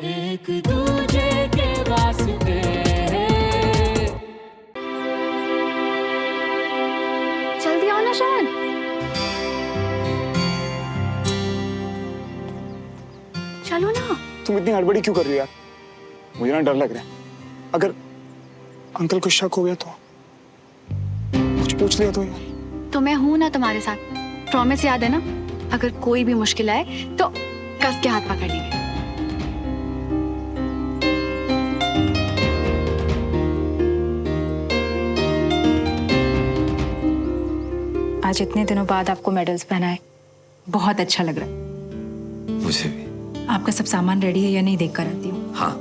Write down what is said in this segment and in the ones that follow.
एक दूजे के वास्ते जल्दी आओ ना शान। चलो ना। तुम इतनी हड़बड़ी क्यों कर रही हो यार? मुझे ना डर लग रहा है, अगर अंकल को शक हो गया तो कुछ पूछ लिया तो यार। तो मैं हूं ना तुम्हारे साथ, प्रॉमिस याद है ना? अगर कोई भी मुश्किल आए तो कस के हाथ पकड़ लेंगे। आज इतने दिनों बाद आपको मेडल्स पहनाए, बहुत अच्छा लग रहा है। मुझे भी। आपका सब सामान रेडी है या नहीं देख कर आती हूँ। हाँ।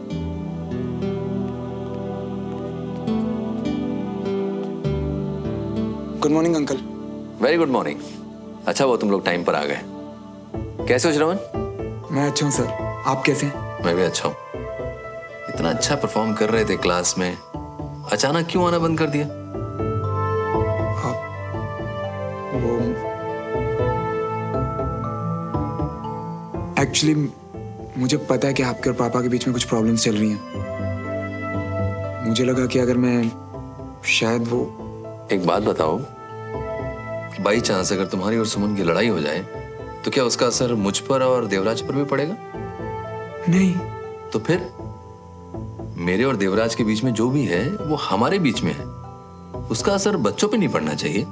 Good morning uncle. Very good morning. अच्छा वो तुम लोग टाइम पर आ गए। कैसे हो श्रवण? मैं अच्छा हूँ सर, आप कैसे हैं? मैं भी अच्छा हूँ। इतना अच्छा परफॉर्म कर रहे थे क्लास में, अचानक क्यों आना बंद कर दिया? वो एक्चुअली मुझे पता है कि आपके और पापा के बीच में कुछ प्रॉब्लम्स चल रही हैं। मुझे लगा कि अगर मैं शायद वो एक बात बताओ, बाई चांस अगर तुम्हारी और सुमन की लड़ाई हो जाए तो क्या उसका असर मुझ पर और देवराज पर भी पड़ेगा? नहीं। तो फिर मेरे और देवराज के बीच में जो भी है वो हमारे बीच में है, उसका असर बच्चों पे नहीं पड़ना चाहिए।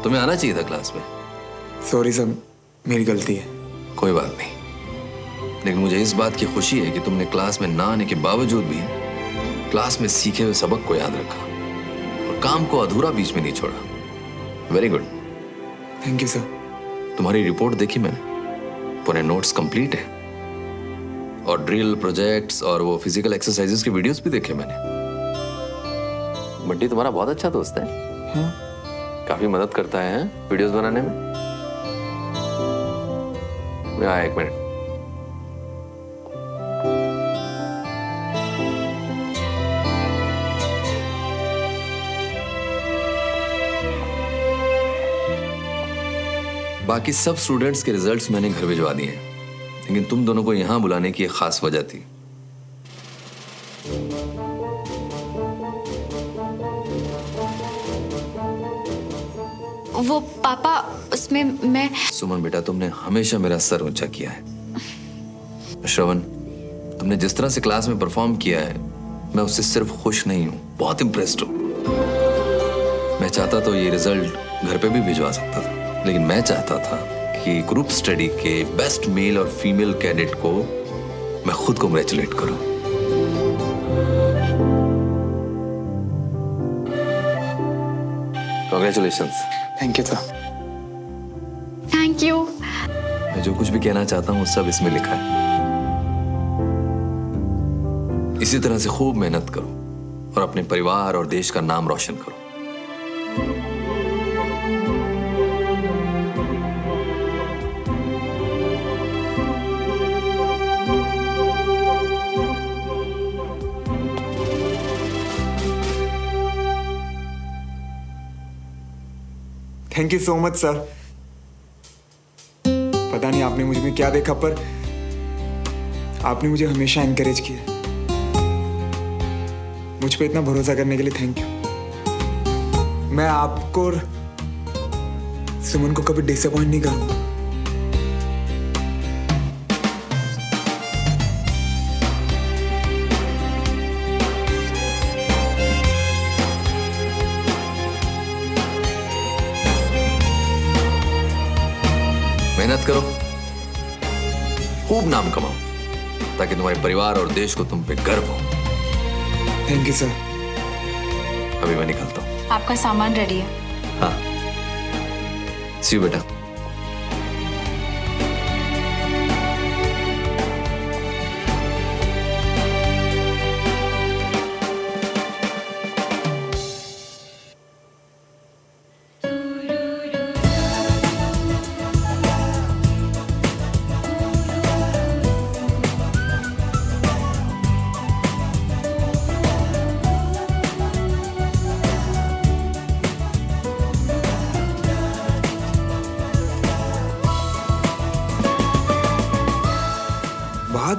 तुम्हें आना चाहिए था क्लास में। सॉरी सर, मेरी गलती है। कोई बात नहीं, लेकिन मुझे इस बात की खुशी है कि तुमने क्लास में ना आने के बावजूद भी क्लास में सीखे हुए सबक को याद रखा और काम को अधूरा बीच में नहीं छोड़ा। Very good. Thank you sir. तुम्हारी रिपोर्ट देखी मैंने, पूरे नोट्स कंप्लीट है और ड्रिल प्रोजेक्ट्स और वो फिजिकल एक्सरसाइजेस के वीडियोस भी देखे मैंने। बड्डी तुम्हारा बहुत अच्छा दोस्त है। हाँ? काफी मदद करता है वीडियोस बनाने में। मैं आया, एक मिनट। बाकी सब स्टूडेंट्स के रिजल्ट्स मैंने घर भिजवा दिए हैं, लेकिन तुम दोनों को यहां बुलाने की एक खास वजह थी। वो पापा, उसमें मैं सुमन बेटा, तुमने हमेशा मेरा सर ऊंचा किया है। श्रवण, तुमने जिस तरह से क्लास में परफॉर्म किया है, मैं उससे सिर्फ खुश नहीं हूं, बहुत इंप्रेस्ड हूं। मैं चाहता तो ये रिजल्ट घर पे भी भिजवा सकता था, लेकिन मैं चाहता था कि ग्रुप स्टडी के बेस्ट मेल और फीमेल कैडेट को मैं खुद कांग्रेचुलेट करूं। Congratulations. Thank you sir. Thank you. मैं जो कुछ भी कहना चाहता हूँ वो सब इसमें लिखा है। इसी तरह से खूब मेहनत करो और अपने परिवार और देश का नाम रोशन करो। Thank you so much sir. पता नहीं आपने मुझ में क्या देखा, पर आपने मुझे हमेशा एनकरेज किया। मुझ पे इतना भरोसा करने के लिए थैंक यू। मैं आपको और सुमन को कभी डिसअपॉइंट नहीं करूंगा। मेहनत करो, खूब नाम कमाओ, ताकि तुम्हारे परिवार और देश को तुम पे गर्व हो। Thank you sir. अभी मैं निकलता हूँ। आपका सामान रेडी है। हाँ, सी यू बेटा।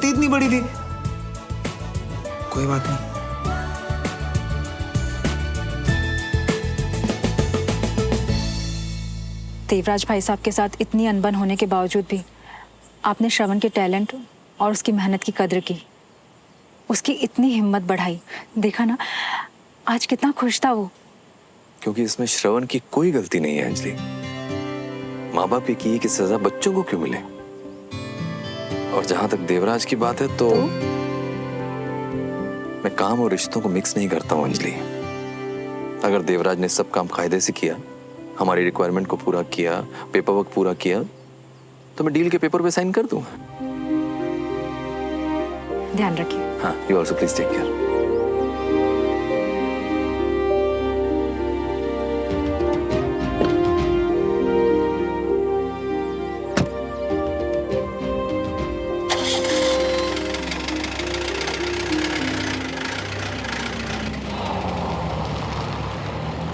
गलती इतनी बड़ी थी। कोई बात नहीं। देवराज भाई साहब के साथ इतनी अनबन होने के बावजूद भी आपने श्रवण के टैलेंट और उसकी मेहनत की कद्र की, उसकी इतनी हिम्मत बढ़ाई। देखा ना आज कितना खुश था वो। क्योंकि इसमें श्रवण की कोई गलती नहीं है अंजलि। माँ बाप ये की सजा बच्चों को क्यों मिले? और जहां तक देवराज की बात है तो मैं काम और रिश्तों को मिक्स नहीं करता हूं अंजलि। अगर देवराज ने सब काम कायदे से किया, हमारी रिक्वायरमेंट को पूरा किया, पेपर वर्क पूरा किया, तो मैं डील के पेपर पे साइन कर दूंगा। ध्यान रखिए। हाँ, you also please take care.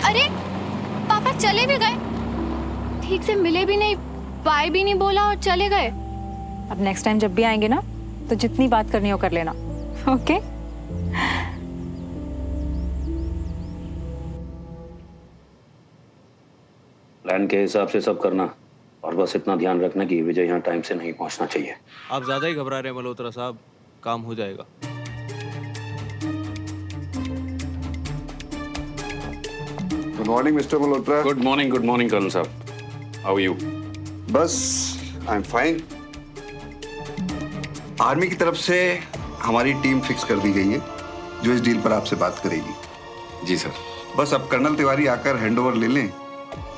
अरे पापा चले भी गए, ठीक से मिले भी नहीं, बाय भी नहीं बोला और चले गए। अब नेक्स्ट टाइम जब भी आएंगे ना तो जितनी बात करनी हो कर लेना। ओके? प्लान के हिसाब से सब करना और बस इतना ध्यान रखना कि विजय यहाँ टाइम से नहीं पहुँचना चाहिए। आप ज्यादा ही घबरा रहे हैं मल्होत्रा साहब, काम हो जाएगा। Good morning mister Malhotra. Good morning colonel साहब। How are you? बस आई एम फाइन। आर्मी की तरफ से हमारी टीम फिक्स कर दी गई है जो इस डील पर आपसे बात करेगी। जी सर। बस अब कर्नल तिवारी आकर हैंडओवर ले लें,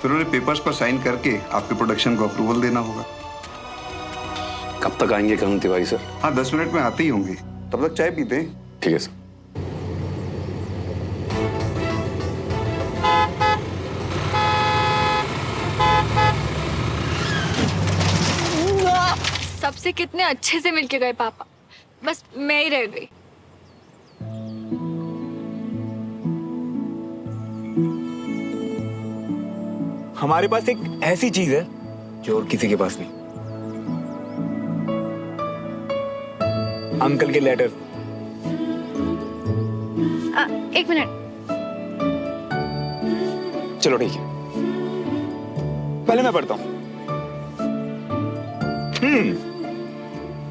फिर उन्हें पेपर्स पर साइन करके आपके प्रोडक्शन को अप्रूवल देना होगा। कब तक आएंगे कर्नल तिवारी सर? हाँ 10 मिनट में आते ही होंगे, तब तक चाय पीते हैं। ठीक है सर। सबसे कितने अच्छे से मिलके गए पापा, बस मैं ही रह गई। हमारे पास एक ऐसी चीज है जो और किसी के पास नहीं। अंकल के लेटर। एक मिनट। चलो ठीक है, पहले मैं पढ़ता हूं।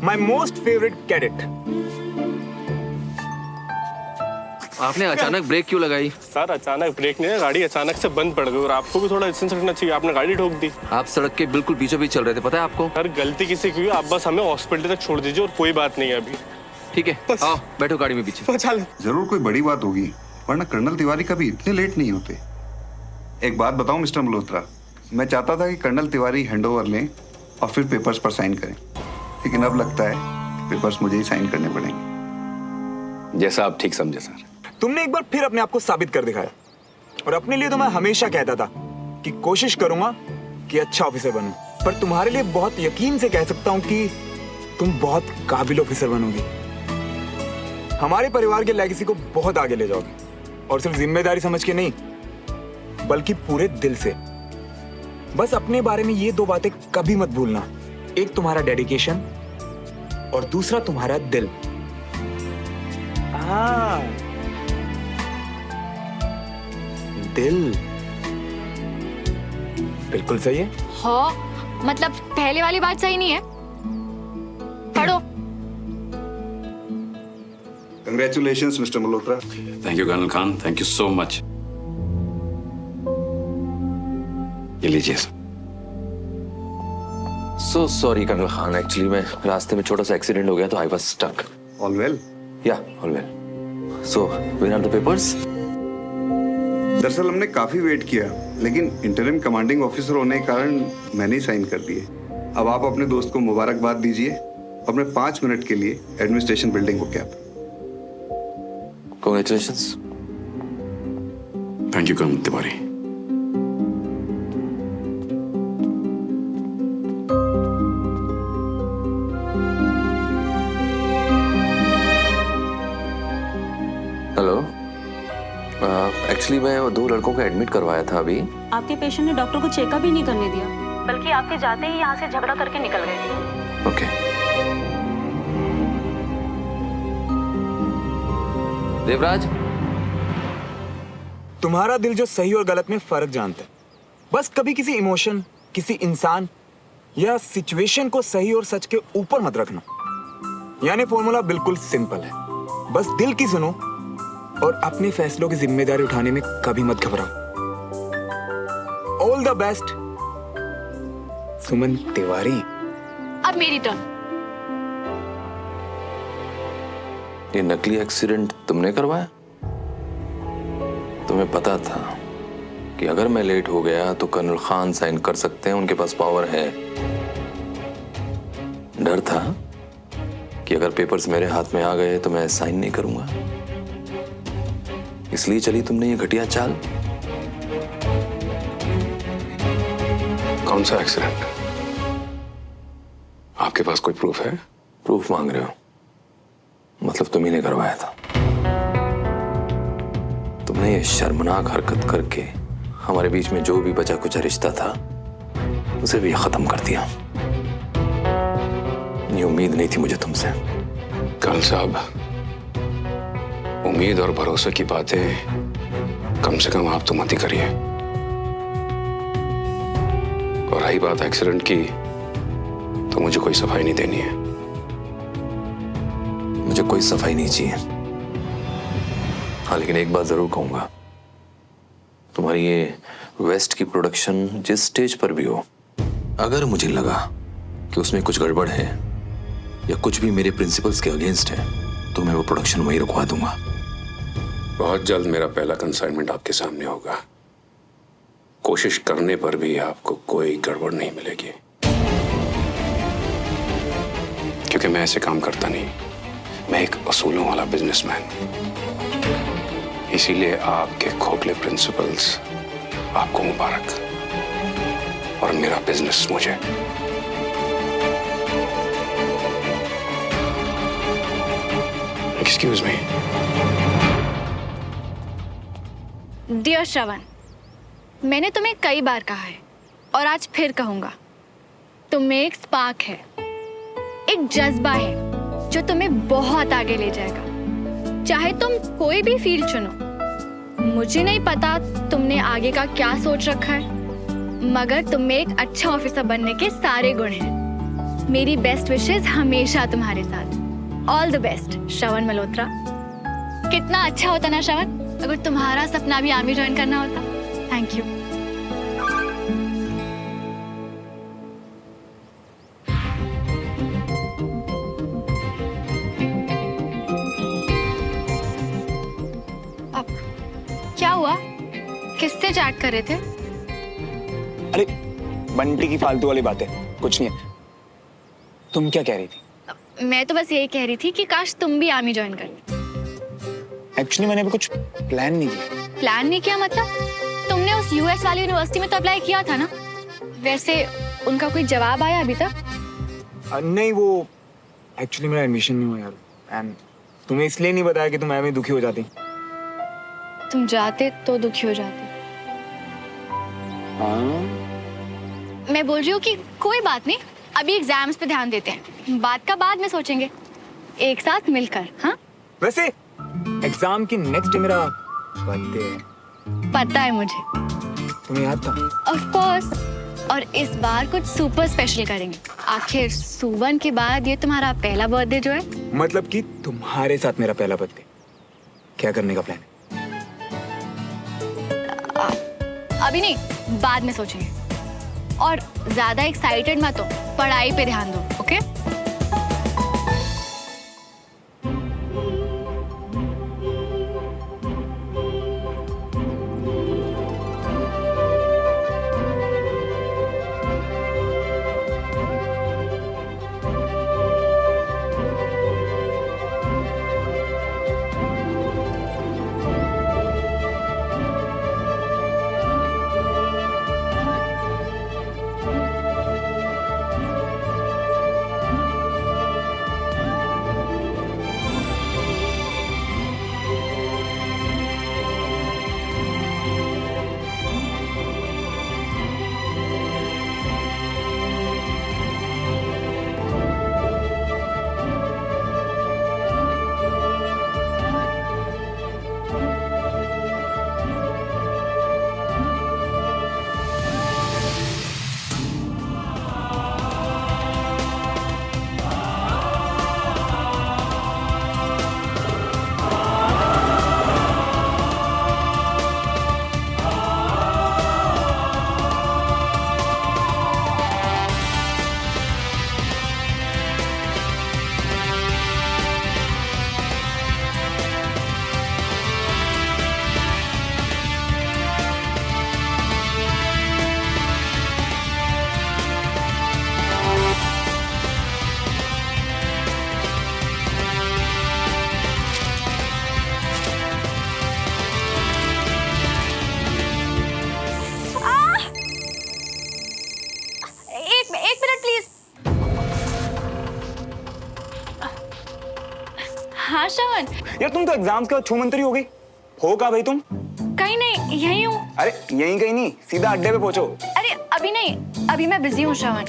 My most favourite cadet. आपने अचानक ब्रेक क्यों लगाई? सर अचानक ब्रेक नहीं है, गाड़ी अचानक से बंद पड़ गई और आपको भी थोड़ा डिस्टेंस रखना चाहिए। आपने गाड़ी ठोक दी। आप सड़क के बिल्कुल बीचों बीच चल रहे थे, पता है आपको? सर गलती किसी की हुई, आप बस हमें हॉस्पिटल तक छोड़ दीजिए और कोई बात नहीं है अभी। ठीक है, आओ बैठो गाड़ी में पीछे। जरूर कोई बड़ी बात होगी, वरना कर्नल तिवारी कभी इतने लेट नहीं होते। एक बात बताऊं मिस्टर मल्होत्रा, मैं चाहता था कि कर्नल तिवारी हैंडओवर लें और फिर पेपर्स पर साइन करें, लेकिन अब लगता है कि पेपर्स मुझे ही साइन करने पड़ेंगे। जैसा आप ठीक समझे सर। तुमने एक बार फिर अपने आप को साबित कर दिखाया, और अपने लिए तो मैं हमेशा कहता था कि कोशिश करूंगा कि अच्छा ऑफिसर बनूं, पर तुम्हारे लिए बहुत यकीन से कह सकता हूं कि तुम बहुत काबिल ऑफिसर बनोगी। हमारे परिवार के लेगेसी को बहुत आगे ले जाओगे, और सिर्फ जिम्मेदारी समझ के नहीं बल्कि पूरे दिल से। बस अपने बारे में ये दो बातें कभी मत भूलना, एक तुम्हारा डेडिकेशन और दूसरा तुम्हारा दिल। दिल बिल्कुल सही है। हाँ मतलब पहले वाली बात सही नहीं है। पढ़ो। Congratulations mister Malhotra. Thank you colonel Khan, thank you so much. ये लीजिए sir. So sorry colonel Khan, actually मैं रास्ते में छोटा सा एक्सीडेंट हो गया तो I was stuck. All well? Yeah all well. So where are the papers? दरअसल हमने काफी वेट किया, लेकिन इंटरिम कमांडिंग ऑफिसर होने के कारण मैंने ही साइन कर दिए। अब आप अपने दोस्त को मुबारकबाद दीजिए और मैं 5 मिनट के लिए एडमिनिस्ट्रेशन बिल्डिंग को cab. Congratulations. Thank you colonel Tiwari. Hello, actually मैं 2 लड़कों को एडमिट करवाया था अभी। आपके पेशेंट ने डॉक्टर को चेकअप ही नहीं करने दिया, बल्कि आपके जाते ही यहाँ से झगड़ा करके निकल गए। ओके। देवराज, तुम्हारा दिल जो सही और गलत में फर्क जानता है, बस कभी किसी इमोशन, किसी इंसान या सिचुएशन को सही और सच के ऊपर मत रखना। यानी फॉर्मूला बिल्कुल सिंपल है, बस दिल की सुनो और अपने फैसलों की जिम्मेदारी उठाने में कभी मत घबराओ। ऑल द बेस्ट सुमन तिवारी। अब मेरी टर्न। ये नकली एक्सीडेंट तुमने करवाया? तुम्हें पता था कि अगर मैं लेट हो गया तो कर्नल खान साइन कर सकते हैं, उनके पास पावर है। डर था कि अगर पेपर्स मेरे हाथ में आ गए तो मैं साइन नहीं करूंगा, इसलिए चली तुमने ये घटिया चाल। कौन सा एक्सीडेंट? आपके पास कोई प्रूफ है? प्रूफ मांग रहे हो? मतलब तुम ही ने करवाया था। तुमने ये शर्मनाक हरकत करके हमारे बीच में जो भी बचा कुचा रिश्ता था उसे भी खत्म कर दिया। ये उम्मीद नहीं थी मुझे तुमसे। कर्नल साहब, उम्मीद और भरोसे की बातें कम से कम आप तो मत ही करिए। और रही बात एक्सीडेंट की, तो मुझे कोई सफाई नहीं देनी है। मुझे कोई सफाई नहीं चाहिए। हाँ, लेकिन एक बात जरूर कहूंगा, तुम्हारी ये वेस्ट की प्रोडक्शन जिस स्टेज पर भी हो, अगर मुझे लगा कि उसमें कुछ गड़बड़ है या कुछ भी मेरे प्रिंसिपल्स के अगेंस्ट है तो मैं वो प्रोडक्शन वहीं रुकवा दूंगा। बहुत जल्द मेरा पहला कंसाइनमेंट आपके सामने होगा। कोशिश करने पर भी आपको कोई गड़बड़ नहीं मिलेगी, क्योंकि मैं ऐसे काम करता नहीं। मैं एक असूलों वाला बिजनेसमैन। इसीलिए आपके खोखले प्रिंसिपल्स आपको मुबारक और मेरा बिजनेस मुझे। Excuse me. डियर श्रवण, मैंने तुम्हें कई बार कहा है और आज फिर कहूंगा, तुम में एक स्पार्क है, एक जज्बा है जो तुम्हें बहुत आगे ले जाएगा। चाहे तुम कोई भी फील्ड चुनो। मुझे नहीं पता तुमने आगे का क्या सोच रखा है, मगर तुम में एक अच्छा ऑफिसर बनने के सारे गुण हैं। मेरी बेस्ट विशेस हमेशा तुम्हारे साथ। ऑल द बेस्ट श्रवण मल्होत्रा। कितना अच्छा होता ना श्रवण अगर तुम्हारा सपना भी आर्मी ज्वाइन करना होता। Thank you. क्या हुआ? किससे चैट कर रहे थे? अरे बंटी की फालतू वाली बातें, कुछ नहीं है। तुम क्या कह रही थी? मैं तो बस यही कह रही थी कि काश तुम भी आर्मी ज्वाइन कर। एक्चुअली मैंने अभी कुछ प्लान नहीं किया। प्लान नहीं किया मतलब? तुमने उस यूएस वाली यूनिवर्सिटी में तो अप्लाई किया था ना? वैसे उनका कोई जवाब आया अभी तक? नहीं, वो एक्चुअली मेरा एडमिशन नहीं हुआ यार। एंड तुम्हें इसलिए नहीं बताया कि तुम ऐਵੇਂ दुखी हो जाती। तुम जाते तो दुखी हो जाते। मैं बोल रही हूँ कि कोई बात नहीं, अभी एग्जाम्स पे ध्यान देते हैं, बात का बाद में सोचेंगे, एक साथ मिलकर। हाँ, वैसे एग्जाम की नेक्स्ट डे मेरा बर्थडे है। पता है मुझे। तुम्हें याद था? Of course. और इस बार कुछ सुपर स्पेशल करेंगे। आखिर सुवन के बाद ये तुम्हारा पहला बर्थडे जो है। मतलब कि तुम्हारे साथ मेरा पहला बर्थडे। क्या करने का प्लान है? अभी नहीं, बाद में सोचेंगे। और ज्यादा एक्साइटेड मत हो, पढ़ाई पे ध्यान दो। ओके? यार तुम तो एग्जाम्स के बाद छूमंतरी हो गई। हो कहाँ भाई तुम? कहीं नहीं, यहीं हूँ। अरे यहीं कहीं नहीं, सीधा अड्डे पे पहुंचो। अरे अभी नहीं, अभी मैं बिजी हूँ श्रवण।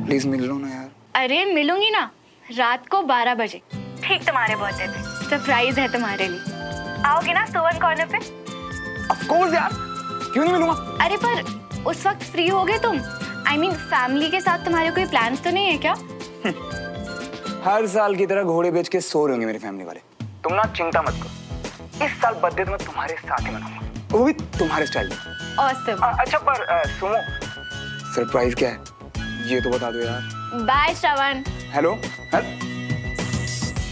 प्लीज मिल लो ना यार। अरे मिलूंगी ना, रात को 12 बजे, ठीक तुम्हारे बर्थडे पे। सरप्राइज है तुम्हारे लिए। आओगे ना सुवन कॉर्नर पे? ऑफ कोर्स यार, क्यों नहीं मिलूंगा? अरे पर उस वक्त फ्री होगे तुम? I mean, फैमिली के साथ तुम्हारे कोई प्लान्स तो नहीं है क्या? हर साल की तरह घोड़े बेच के सो रहे होंगे मेरी फैमिली वाले। तुम ना चिंता मत करो, इस साल बर्थडे तो मैं तुम्हारे साथ ही मनाऊंगा, वो भी तुम्हारे स्टाइल में। Awesome. अच्छा पर सुनो, सरप्राइज क्या है ये तो बता दो यार। बाय श्रवण। हेलो।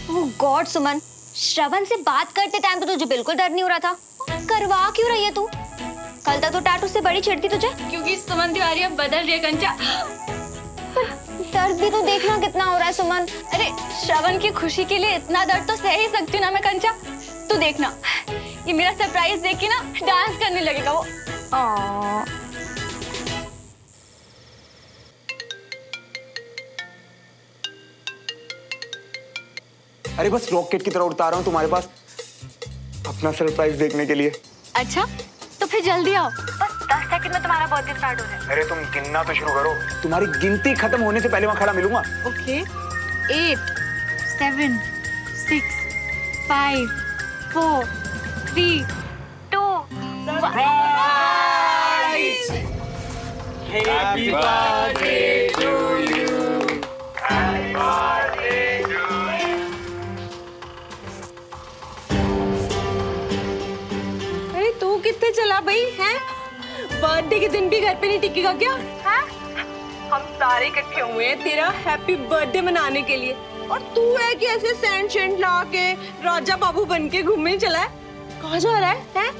ओह गॉड सुमन, श्रवण से बात करते टाइम तो तुझे बिल्कुल डर नहीं हो रहा था, करवा क्यों रही है तू? कल तक तो टैटू से बड़ी चिढ़ती तुझे। क्योंकि सुमन तिवारी अब बदल रही है कंचा। दर्द भी तो देखना कितना हो रहा है सुमन। अरे श्रवण की खुशी के लिए इतना दर्द तो सह ही सकती हूँ ना मैं कंचा। तू देखना, ये मेरा सरप्राइज देख के ना डांस करने लगेगा वो। अरे बस रॉकेट की तरह उड़ता रहा हूँ तुम्हारे पास अपना सरप्राइज देखने के लिए। अच्छा तो फिर जल्दी आओ, बस 10 सेकंड में तुम्हारा बर्थडे स्टार्ट हो रहा है। अरे तुम गिनना तो शुरू करो, तुम्हारी गिनती खत्म होने से पहले वहां खड़ा मिलूंगा। Okay 8 7 6 5 4 3 2 happy birthday to you. अरे तू कितने चला भाई हैं? बर्थडे के दिन भी घर पे नहीं टिकेगा क्या? हैं? हम सारे इकट्ठे हुए हैं तेरा हैप्पी बर्थडे मनाने के लिए, और तू है कि ऐसे सेंट शेंट ला के राजा बाबू बन के घूमने चला है। कहाँ जा रहा है? हैं?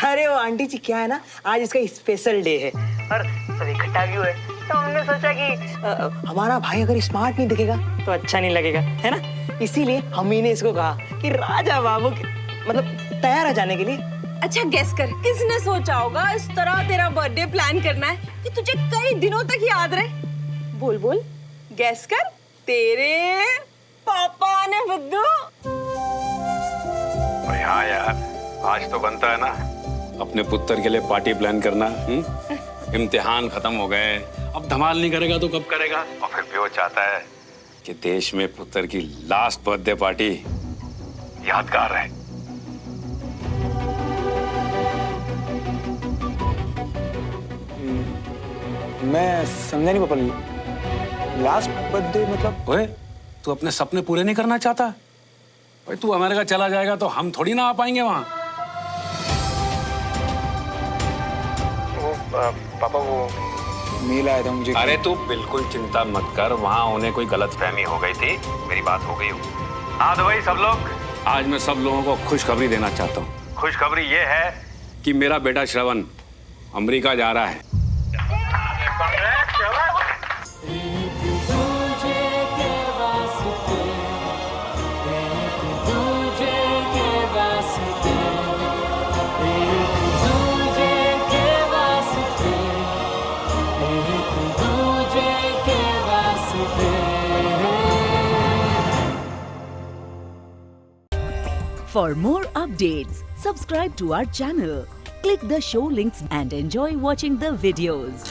अरे वो आंटी जी क्या है ना, आज इसका स्पेशल डे है और सब इकट्ठा भी हुए, तो हमने सोचा कि हमारा भाई अगर स्मार्ट नहीं दिखेगा तो अच्छा नहीं लगेगा, है ना? इसीलिए हम ही ने इसको कहा कि राजा बाबू मतलब तैयार है जाने के लिए। अच्छा गेस कर, किसने सोचा होगा इस तरह तेरा बर्थडे प्लान करना है कि तुझे कई दिनों तक याद रहे? बोल बोल, गेस कर। तेरे पापा ने बुद्धू। हाँ यार, आज तो बनता है ना अपने पुत्र के लिए पार्टी प्लान करना। इम्तिहान खत्म हो गए, अब धमाल नहीं करेगा तो कब करेगा? और फिर भी वो चाहता है कि देश में पुत्र की लास्ट बर्थडे पार्टी यादगार रहे। मैं समझा नहीं पापा, लास्ट बर्थडे मतलब? ओए, तू अपने सपने पूरे नहीं करना चाहता? भाई तू अमेरिका चला जाएगा तो हम थोड़ी ना आ पाएंगे वहां। वो पापा वो मेल आया था मुझे। अरे तू बिल्कुल चिंता मत कर, वहां उन्हें कोई गलतफहमी हो गई थी, मेरी बात हो गई हो। हाँ तो भाई सब लोग, आज मैं सब लोगों को खुशखबरी देना चाहता हूँ। खुशखबरी ये है कि मेरा बेटा श्रवण अमेरिका जा रहा है। For more updates, subscribe to our channel, click the show links and enjoy watching the videos.